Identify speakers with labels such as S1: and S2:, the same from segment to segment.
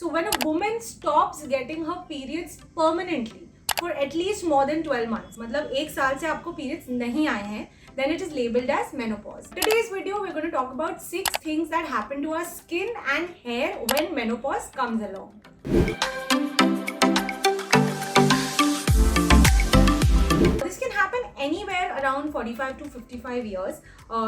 S1: So when a woman stops getting her periods permanently for at least more than 12 months, मतलब एक साल से आपको periods नहीं आए हैं, then it is labeled as menopause. Today's video we're going to talk about 6 things that happen to our skin and hair when menopause comes along. This can happen anywhere around 45 to 55 years.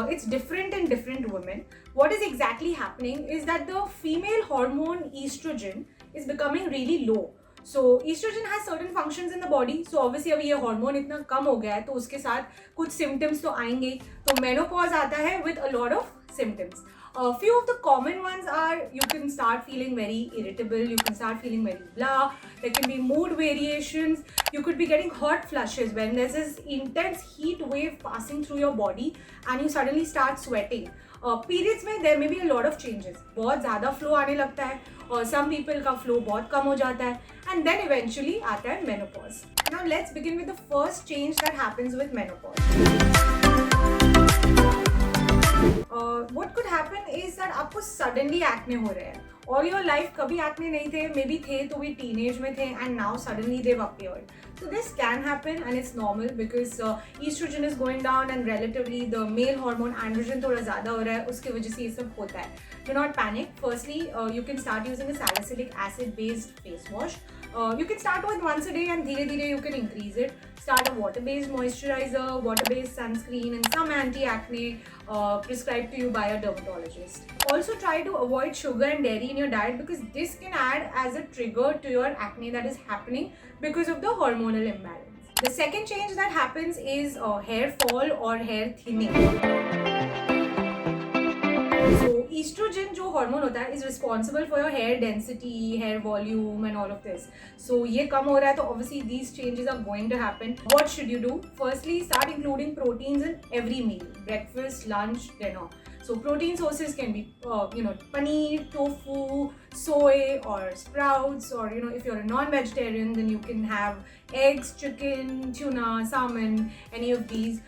S1: It's different in different women. What is exactly happening is that the female hormone estrogen is becoming really low. So estrogen has certain functions in the body. So obviously अभी ये hormone इतना कम हो गया है तो उसके साथ कुछ symptoms तो आएंगे. तो menopause आता है with a lot of symptoms. A few of the common ones are you can start feeling very irritable, you can start feeling very blah, there can be mood variations, you could be getting hot flushes when there's this intense heat wave passing through your body and you suddenly start sweating. Periods में there may be a lot of changes. बहुत ज़्यादा flow आने लगता है और some people का flow बहुत कम हो जाता है and then eventually आता है menopause. Now let's begin with the first change that happens with menopause. What could happen is that आपको suddenly acne हो रहे हैं और your life कभी acne नहीं थे, maybe थे तो भी teenage में थे and now suddenly they've appeared. So this can happen and it's normal because estrogen is going down and relatively the male hormone androgen थोड़ा ज़्यादा हो रहा है, उसकी वजह से ये सब होता है. Do not panic. Firstly, you can start using a salicylic acid based face wash. You can start with once a day and धीरे धीरे you can increase it. Start a water-based moisturizer, water-based sunscreen and some anti-acne prescribed to you by a dermatologist. Also try to avoid sugar and dairy in your diet because this can add as a trigger to your acne that is happening because of the hormonal imbalance. The second change that happens is hair fall or hair thinning. So estrogen जो hormone होता है is responsible for your hair density, hair volume and all of this. So ये कम हो रहा है तो obviously these changes are going to happen. What should you do? Firstly, start including proteins in every meal, breakfast, lunch, dinner. So protein sources can be, paneer, tofu, soy or sprouts, or if you're a non-vegetarian, then you can have eggs, chicken, tuna, salmon, any of these.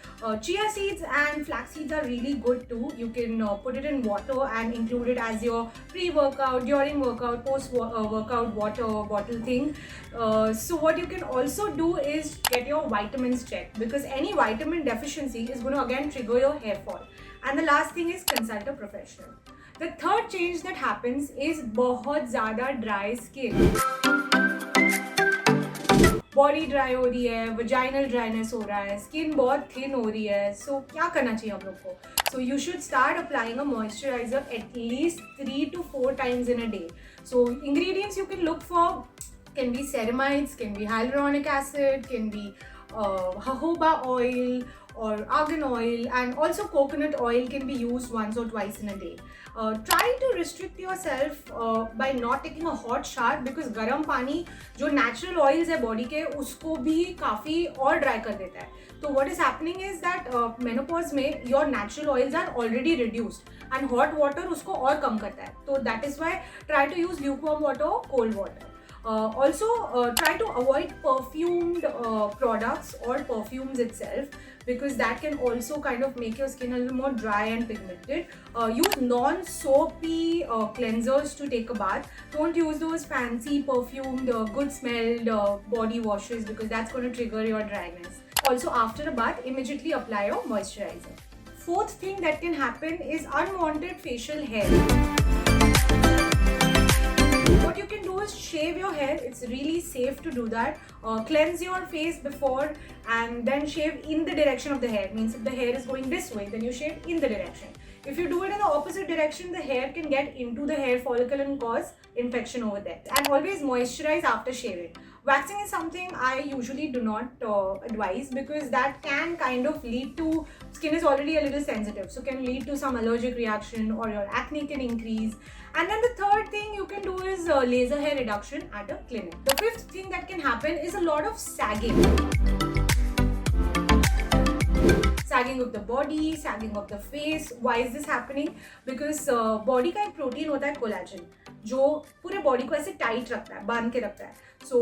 S1: Chia seeds and flax seeds are really good too. You can put it in water and include it as your pre-workout, during workout, post-workout water bottle thing. So what you can also do is get your vitamins checked because any vitamin deficiency is going to again trigger your hair fall. And the last thing is consult a professional. The third change that happens is बहुत ज़्यादा dry skin. Body dry हो रही है, vaginal dryness हो रहा है, skin बहुत thin हो रही है. So क्या करना चाहिए हम लोग को? So you should start applying a moisturizer at least 3 to 4 times in a day. So ingredients you can look for can be ceramides, can be hyaluronic acid, can be jojoba oil or argan oil, and also coconut oil can be used once or twice in a day. Try to restrict yourself by not taking a hot shower because गर्म पानी जो natural oils है body के उसको भी काफ़ी और dry कर देता है. So what is happening is that menopause में your natural oils are already reduced and hot water उसको और कम करता है. So that is why try to use lukewarm water or cold water. Also try to avoid perfumed products or perfumes itself because that can also kind of make your skin a little more dry and pigmented. Use non-soapy cleansers to take a bath. Don't use those fancy perfumed good smelled body washes because that's going to trigger your dryness. Also after a bath, immediately apply your moisturizer. Fourth thing that can happen is unwanted facial hair. What you can do is shave your hair. It's really safe to do that. Cleanse your face before and then shave in the direction of the hair. Means if the hair is going this way, then you shave in the direction. If you do it in the opposite direction, the hair can get into the hair follicle and cause infection over there. And always moisturize after shaving. Waxing is something I usually do not advise because that can kind of lead to, skin is already a little sensitive, so can lead to some allergic reaction or your acne can increase. And then the third thing you can do is laser hair reduction at a clinic. The fifth thing that can happen is a lot of sagging. Sagging of the body, sagging of the face. Why is this happening? Because body का एक protein होता है collagen जो पूरे body को ऐसे tight रखता है, बांध के रखता है. So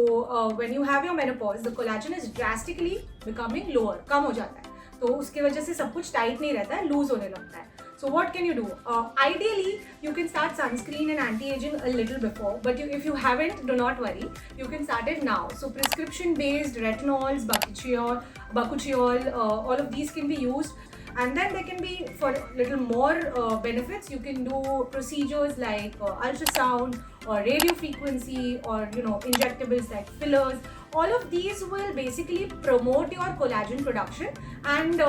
S1: when you have your menopause, the collagen is drastically becoming lower, कम हो जाता है. तो उसके वजह से सब कुछ टाइट नहीं रहता है, लूज होने लगता है. So what can you do? Ideally, you can start sunscreen and anti-aging a little before, but if you haven't, do not worry. You can start it now. So prescription-based retinols, bakuchiol, all of these can be used. And then there can be, for little more benefits, you can do procedures like ultrasound or radio frequency, or injectables like fillers. All of these will basically promote your collagen production and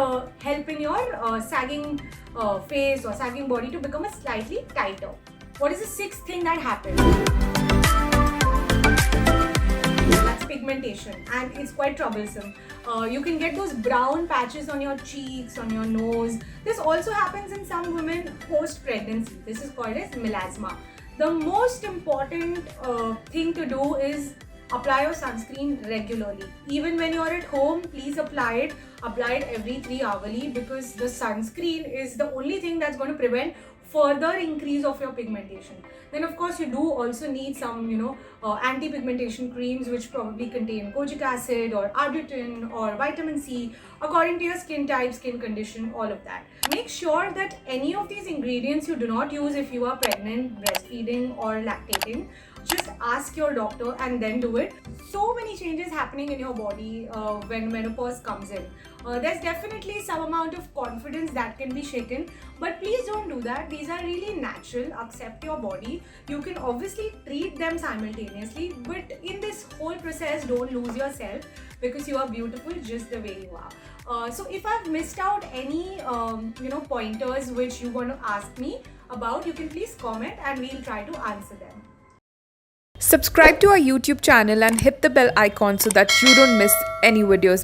S1: help in your sagging face or sagging body to become a slightly tighter. What is the sixth thing that happens? That's pigmentation, and it's quite troublesome. You can get those brown patches on your cheeks, on your nose. This also happens in some women post-pregnancy. This is called as melasma. The most important thing to do is apply your sunscreen regularly. Even when you're at home, please apply it. Apply it every 3 hourly, because the sunscreen is the only thing that's going to prevent further increase of your pigmentation. Then of course you do also need some anti-pigmentation creams, which probably contain kojic acid or arbutin or vitamin C according to your skin type, skin condition, all of that. Make sure that any of these ingredients you do not use if you are pregnant, breastfeeding or lactating. Just ask your doctor and then do it. So many changes happening in your body when menopause comes in. There's definitely some amount of confidence that can be shaken, but please don't do that. These are really natural. Accept your body. You can obviously treat them simultaneously, but in this whole process, don't lose yourself, because you are beautiful just the way you are. So if I've missed out any pointers which you want to ask me about, you can please comment and we'll try to answer them.
S2: Subscribe to our YouTube channel and hit the bell icon so that you don't miss any videos.